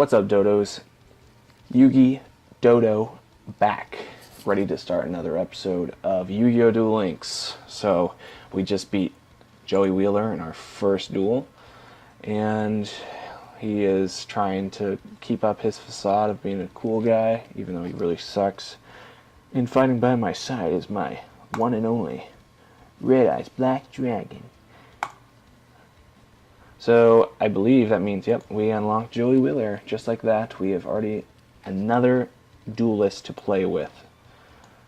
What's up, Dodos? Yugi, Dodo, back, ready to start another episode of Yu-Gi-Oh! Duel Links. So, we just beat Joey Wheeler in our first duel, and he is trying to keep up his facade of being a cool guy, even though he really sucks. And fighting by my side is my one and only Red Eyes Black Dragon. So I believe that means, yep, we unlocked Joey Wheeler. Just like that, we have already another duelist to play with.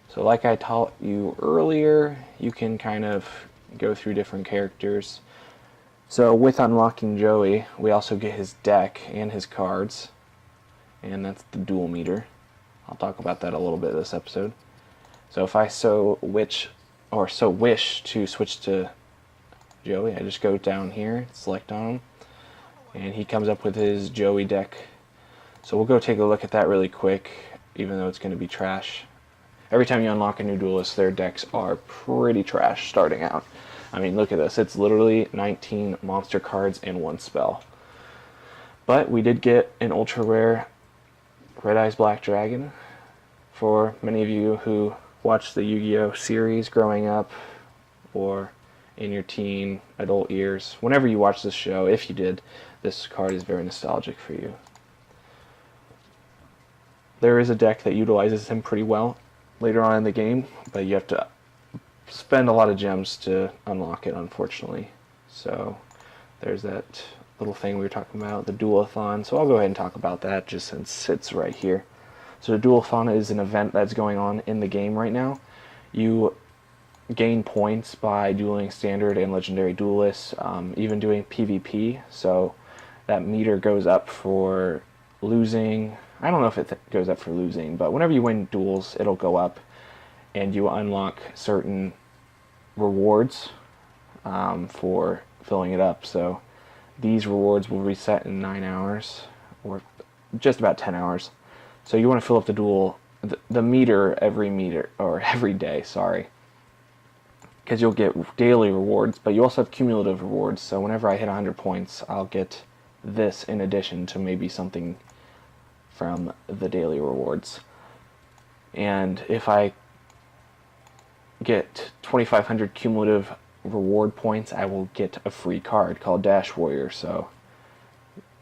So like I taught you earlier, you can kind of go through different characters. So with unlocking Joey, we also get his deck and his cards. And that's the duel meter. I'll talk about that a little bit this episode. So if I wish to switch to Joey, I just go down here, select on him, and he comes up with his Joey deck. So we'll go take a look at that really quick, even though it's going to be trash. Every time you unlock a new duelist, their decks are pretty trash starting out. I mean, look at this. It's literally 19 monster cards and one spell. But we did get an ultra rare Red Eyes Black Dragon. For many of you who watched the Yu-Gi-Oh! Series growing up, or in your teen, adult years, whenever you watch this show, if you did, this card is very nostalgic for you. There is a deck that utilizes him pretty well later on in the game, but you have to spend a lot of gems to unlock it, unfortunately. So there's that little thing we were talking about, the Duelathon. So I'll go ahead and talk about that just since it's right here. So the Duelathon is an event that's going on in the game right now. You gain points by dueling standard and legendary duelists, even doing PvP, so that meter goes up for losing. I don't know if it goes up for losing, but whenever you win duels, it'll go up, and you unlock certain rewards for filling it up. So these rewards will reset in 9 hours, or just about 10 hours. So you want to fill up the meter every day, sorry. Because you'll get daily rewards, but you also have cumulative rewards, so whenever I hit 100 points, I'll get this in addition to maybe something from the daily rewards. And if I get 2,500 cumulative reward points, I will get a free card called Dash Warrior. So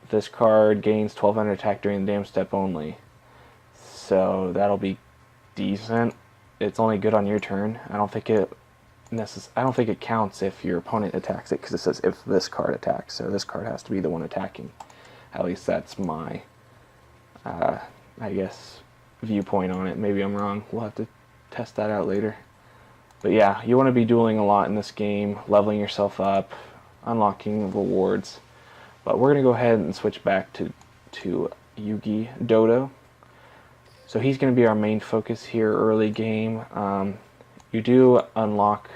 this card gains 1,200 attack during the damage step only. So that'll be decent. It's only good on your turn. I don't think it counts if your opponent attacks it, because it says if this card attacks, so this card has to be the one attacking. At least that's my, I guess, viewpoint on it. Maybe I'm wrong. We'll have to test that out later. But yeah, you want to be dueling a lot in this game, leveling yourself up, unlocking rewards. But we're going to go ahead and switch back to Yugi Dodo. So he's going to be our main focus here early game. You do unlock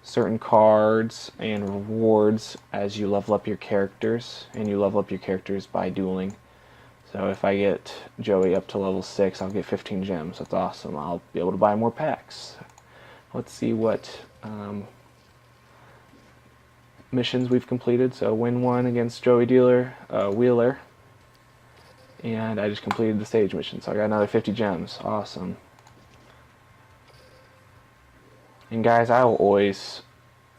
certain cards and rewards as you level up your characters, and you level up your characters by dueling. So if I get Joey up to level 6, I'll get 15 gems. That's awesome. I'll be able to buy more packs. Let's see what missions we've completed. So win 1 against Joey Wheeler, and I just completed the stage mission, so I got another 50 gems. Awesome. And guys, I will always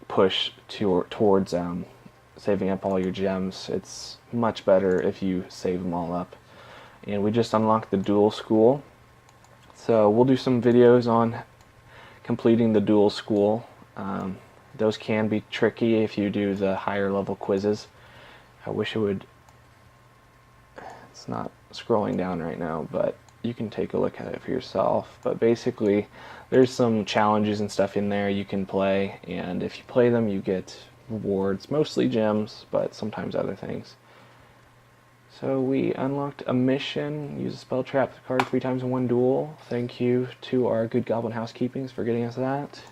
push towards saving up all your gems. It's much better if you save them all up. And we just unlocked the Duel School. So we'll do some videos on completing the Duel School. Those can be tricky if you do the higher level quizzes. I wish it would... It's not scrolling down right now, but you can take a look at it for yourself. But basically, there's some challenges and stuff in there you can play, and if you play them, you get rewards, mostly gems, but sometimes other things. So we unlocked a mission, use a spell trap card 3 times in one duel. Thank you to our good Goblin Housekeepings for getting us that.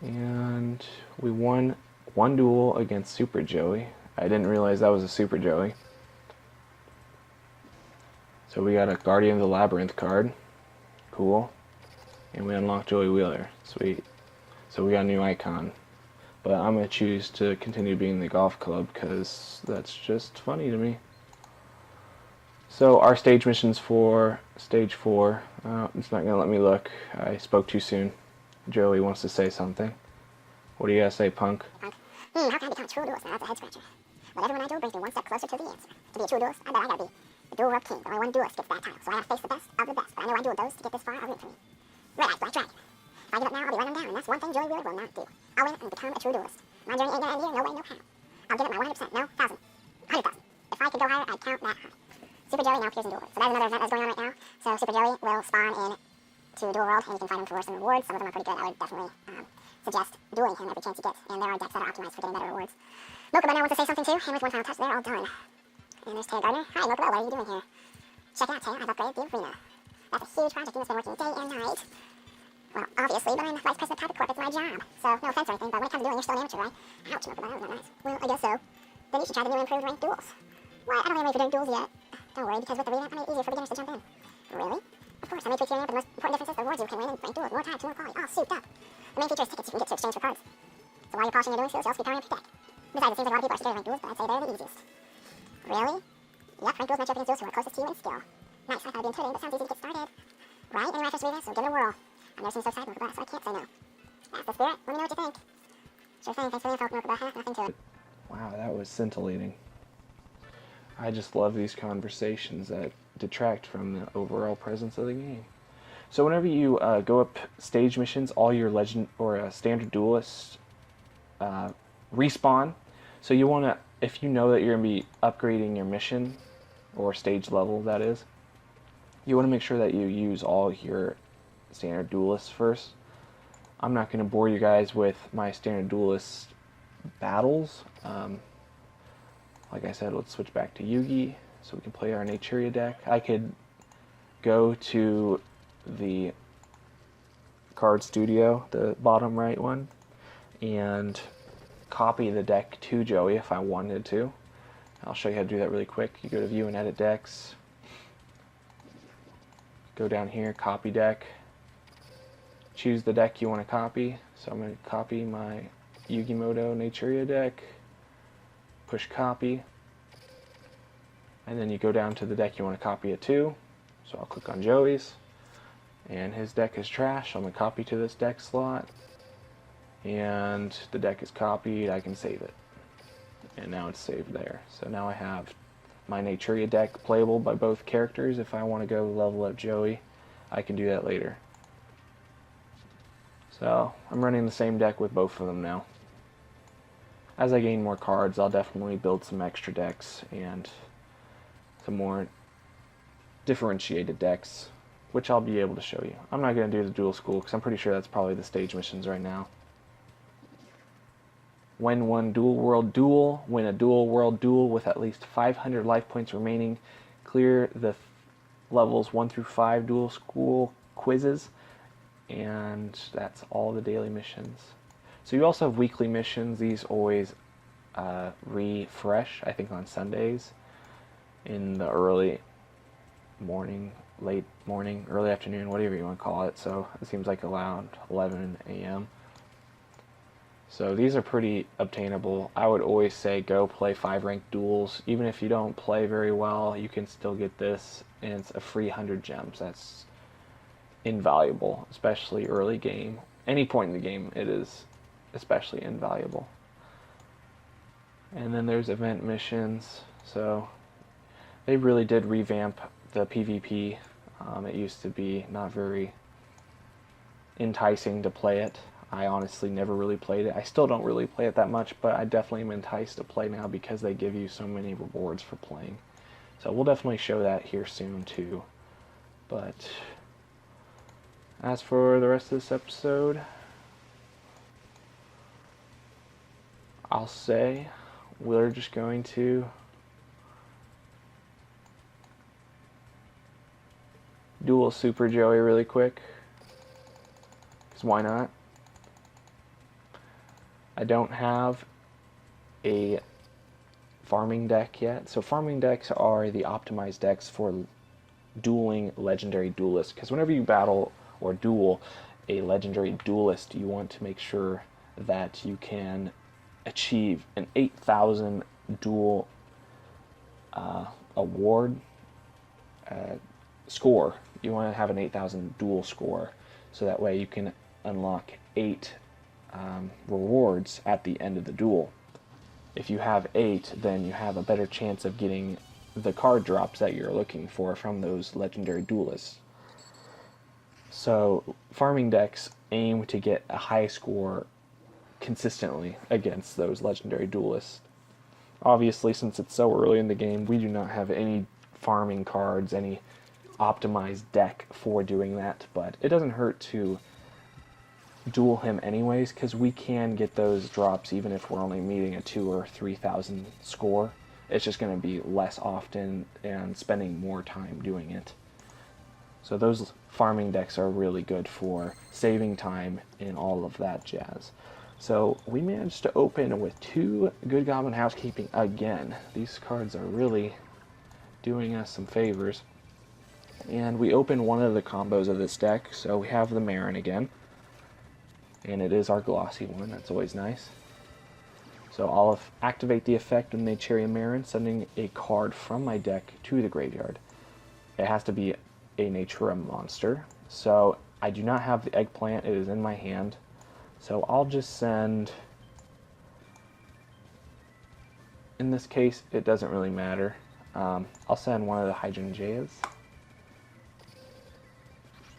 And we won 1 duel against Super Joey. I didn't realize that was a Super Joey. So we got a Guardian of the Labyrinth card. Cool. And we unlocked Joey Wheeler. Sweet. So we got a new icon. But I'm going to choose to continue being the golf club because that's just funny to me. So our stage missions for stage 4. It's not going to let me look. I spoke too soon. Joey wants to say something. What do you got to say, Punk? How can I become a true duelist? Now that's a head scratcher. But everyone I duel brings me one step closer to the answer. To be a true duelist, I bet I gotta be the dual world king. Only one duelist gets that title, so I gotta face the best of the best. But I know I dueled those to get this far are root for me. Red Eyes Black Dragon. If I give up now, I'll be running them down, and that's one thing Joey Wheeler will not do. I'll win and become a true duelist. My journey ain't gonna end here, no way, no how. I'll give it my 100%, no, 1,000, 100,000. If I could go higher, I'd count that high. Super Joey now appears in Duel World. So that's another event that's going on right now. So Super Joey will spawn in to Duel World, and you can fight him for some rewards. Some of them are pretty good. I would definitely suggest dueling him every chance you get. And there are decks that are optimized for getting better rewards. Mokuba now wants to say something too, and with one final touch, they're all done. And there's Taylor Gardner. Hi, Mokuba, what are you doing here? Check it out, Taylor. I've upgraded the arena. That's a huge project. You've been working day and night. Well, obviously, but I'm the vice president of Private Corp. It's my job. So, no offense or anything, but when it comes to dueling, you're still an amateur, right? Ouch, Mokuba, that was not nice. Well, I guess so. Then you should try the new improved ranked duels. Well, I don't think I'm ready for doing duels yet. Don't worry, because with the revamp, I made it easier for beginners to jump in. Really? Of course, I made tweaks here and there, but the most important difference is the rewards you can win in ranked duels. More time, more quality, all souped up. The main feature is tickets you can get to exchange for cards. So while you're polishing your dueling skills, you'll also be powering up your deck. Besides, it seems like a lot of people are scared of ranked duels, but I'd say they're the easiest. Really? Yep, ranked duels match up against duels who are closest to you in skill. Nice, I thought it'd be intimidating, but sounds easy to get started. Right? Anyway, I first read this, so give it a whirl. I've never seen you so excited, Mokuba, so I can't say no. That's the spirit. Let me know what you think. Sure thing, thanks for the info, Mokuba. Nothing to it. Wow, that was scintillating. I just love these conversations that detract from the overall presence of the game. So whenever you go up stage missions, all your legend or standard duelists respawn. So you want to, if you know that you're going to be upgrading your mission, or stage level that is, you want to make sure that you use all your standard duelists first. I'm not going to bore you guys with my standard duelist battles. Like I said, let's switch back to Yugi so we can play our Naturia deck. I could go to the card studio, the bottom right one, and copy the deck to Joey if I wanted to. I'll show you how to do that really quick. You go to View and Edit Decks, go down here, Copy Deck, choose the deck you want to copy. So I'm going to copy my Yugimoto Naturia deck, push copy, and then you go down to the deck you want to copy it to. So I'll click on Joey's, and his deck is trash. I'm going to copy to this deck slot, and the deck is copied. I can save it, and now it's saved there. So now I have my Naturia deck playable by both characters. If I want to go level up Joey, I can do that later. So I'm running the same deck with both of them now. As I gain more cards, I'll definitely build some extra decks and some more differentiated decks, which I'll be able to show you. I'm not going to do the duel school because I'm pretty sure that's probably the stage missions right now. Win one Duel World Duel, win a Duel World Duel with at least 500 life points remaining, clear the levels 1 through 5 Duel School quizzes, and that's all the daily missions. So you also have weekly missions. These always refresh, I think on Sundays in the early morning, late morning, early afternoon, whatever you want to call it. So it seems like around 11 a.m. So these are pretty obtainable. I would always say go play 5 ranked duels. Even if you don't play very well, you can still get this, and it's a free 100 gems. That's invaluable, especially early game. Any point in the game, it is especially invaluable. And then there's event missions. So they really did revamp the PvP. It used to be not very enticing to play it. I honestly never really played it. I still don't really play it that much, but I definitely am enticed to play now because they give you so many rewards for playing. So we'll definitely show that here soon too. But as for the rest of this episode, I'll say we're just going to duel Super Joey really quick, because why not? I don't have a farming deck yet. So farming decks are the optimized decks for dueling legendary duelists, because whenever you battle or duel a legendary duelist, you want to make sure that you can achieve an 8,000 duel award score. You want to have an 8,000 duel score, so that way you can unlock 8 rewards at the end of the duel. If you have 8, then you have a better chance of getting the card drops that you're looking for from those legendary duelists. So farming decks aim to get a high score consistently against those legendary duelists. Obviously, since it's so early in the game, we do not have any farming cards, any optimized deck for doing that, but it doesn't hurt to duel him anyways, because we can get those drops even if we're only meeting a 2,000 or 3,000 score. It's just going to be less often and spending more time doing it. So those farming decks are really good for saving time and all of that jazz. So we managed to open with 2 Good Goblin Housekeeping again. These cards are really doing us some favors. And we open one of the combos of this deck, so we have the Marin again. And it is our glossy one, that's always nice. So I'll activate the effect when they cherry a Marin, sending a card from my deck to the graveyard. It has to be a Natura monster. So I do not have the eggplant, it is in my hand. So I'll just send, in this case it doesn't really matter, I'll send one of the hydrangeas.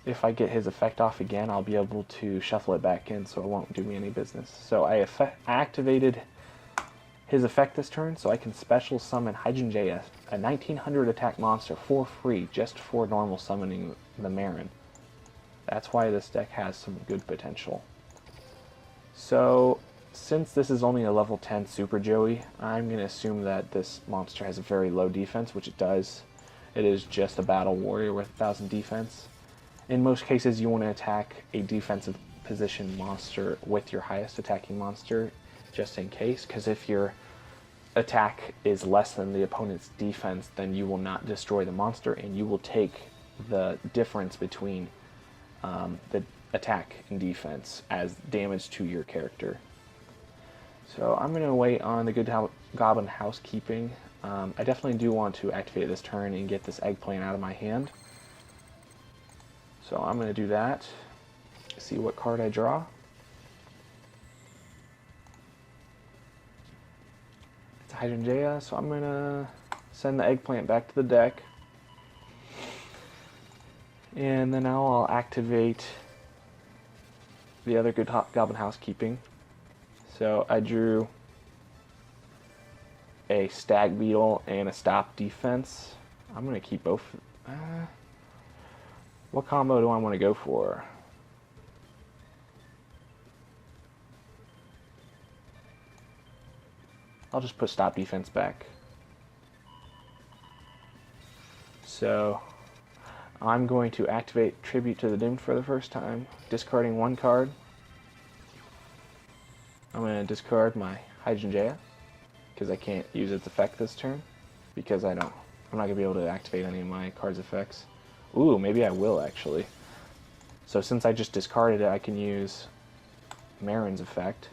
If I get his effect off again, I'll be able to shuffle it back in, so it won't do me any business. So I activated his effect this turn, so I can special summon Hydrangea, a 1900 attack monster for free, just for normal summoning the Marin. That's why this deck has some good potential. So, since this is only a level 10 Super Joey, I'm going to assume that this monster has a very low defense, which it does. It is just a Battle Warrior with 1,000 defense. In most cases, you want to attack a defensive position monster with your highest attacking monster, just in case, because if your attack is less than the opponent's defense, then you will not destroy the monster, and you will take the difference between the attack and defense as damage to your character. So I'm going to wait on the Good Goblin Housekeeping. I definitely do want to activate this turn and get this eggplant out of my hand. So I'm going to do that. See what card I draw. It's a Hydrangea, so I'm going to send the eggplant back to the deck. And then now I'll activate the other Good Goblin Housekeeping. So I drew a Stag Beetle and a Stop Defense. I'm going to keep both. What combo do I want to go for? I'll just put Stop Defense back. So I'm going to activate Tribute to the Doomed for the first time, discarding 1 card. I'm going to discard my Hydrangea, because I can't use its effect this turn, because I'm not going to be able to activate any of my card's effects. Ooh, maybe I will actually. So since I just discarded it, I can use Marin's effect.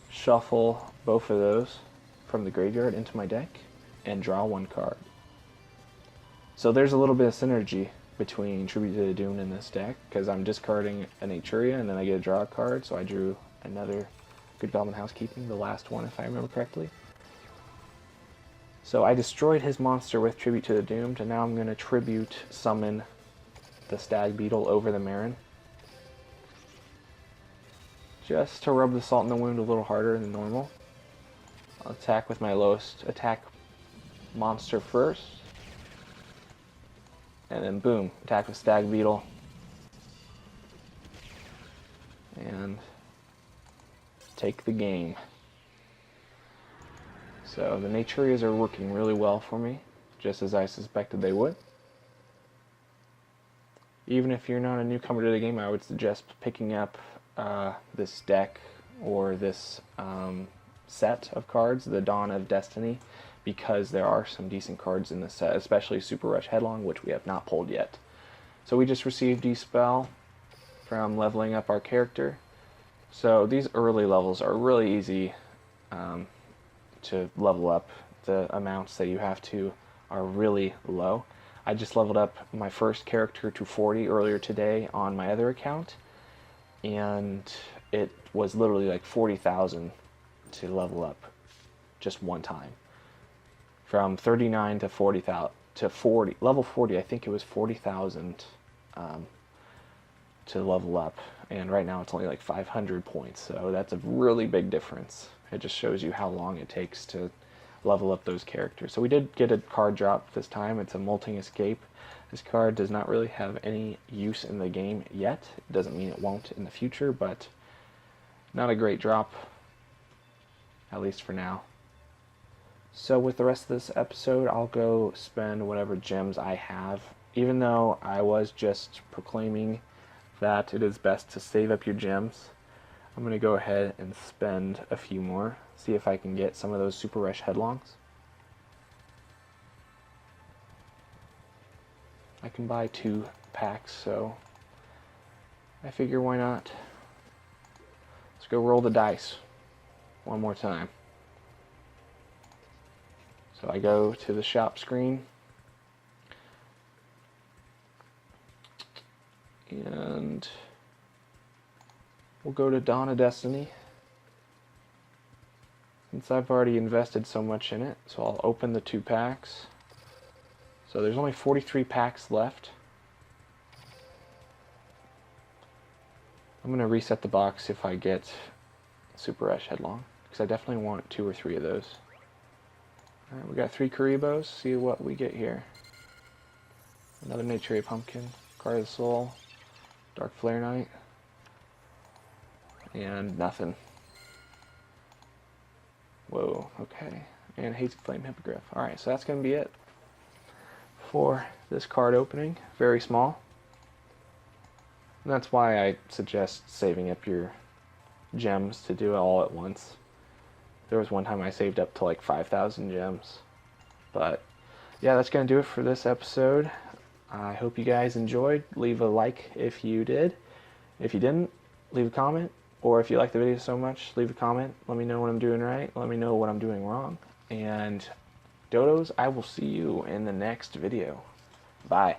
Shuffle both of those from the graveyard into my deck, and draw 1 card. So there's a little bit of synergy between Tribute to the Doomed and this deck, because I'm discarding a Naturia and then I get to draw a card, so I drew another Good Goblin Housekeeping, the last one if I remember correctly. So I destroyed his monster with Tribute to the Doomed, and now I'm going to Tribute summon the Stag Beetle over the Marin. Just to rub the salt in the wound a little harder than normal. I'll attack with my lowest attack monster first. And then boom, attack with Stag Beetle. And take the game. So the Naturias are working really well for me, just as I suspected they would. Even if you're not a newcomer to the game, I would suggest picking up this deck or this set of cards, the Dawn of Destiny, because there are some decent cards in the set, especially Super Rush Headlong, which we have not pulled yet. So we just received Dispel from leveling up our character, So these early levels are really easy to level up. The amounts that you have to are really low. I just leveled up my first character to 40 earlier today on my other account, and it was literally like 40,000 to level up just one time. From 39 to 40,000 to 40, level 40, I think it was 40,000 to level up, and right now it's only like 500 points, so that's a really big difference. It just shows you how long it takes to level up those characters. So we did get a card drop this time. It's a Molting Escape. This card does not really have any use in the game yet. It doesn't mean it won't in the future, but not a great drop, at least for now. So with the rest of this episode, I'll go spend whatever gems I have. Even though I was just proclaiming that it is best to save up your gems, I'm going to go ahead and spend a few more, see if I can get some of those Super Rush Headlongs. I can buy 2 packs, so I figure why not. Let's go roll the dice one more time. So I go to the shop screen, and we'll go to Dawn of Destiny, since I've already invested so much in it. So I'll open the 2 packs. So there's only 43 packs left. I'm going to reset the box if I get Super Rush Headlong, because I definitely want 2 or 3 of those. Alright, we got 3 Karibos. See what we get here. Another Nature Pumpkin, Card of the Soul, Dark Flare Knight, and nothing. Whoa, okay. And Hazy Flame Hippogriff. Alright, so that's going to be it for this card opening. Very small. And that's why I suggest saving up your gems to do it all at once. There was one time I saved up to like 5,000 gems. But yeah, that's going to do it for this episode. I hope you guys enjoyed. Leave a like if you did. If you didn't, leave a comment. Or if you like the video so much, leave a comment. Let me know what I'm doing right. Let me know what I'm doing wrong. And Dodos, I will see you in the next video. Bye.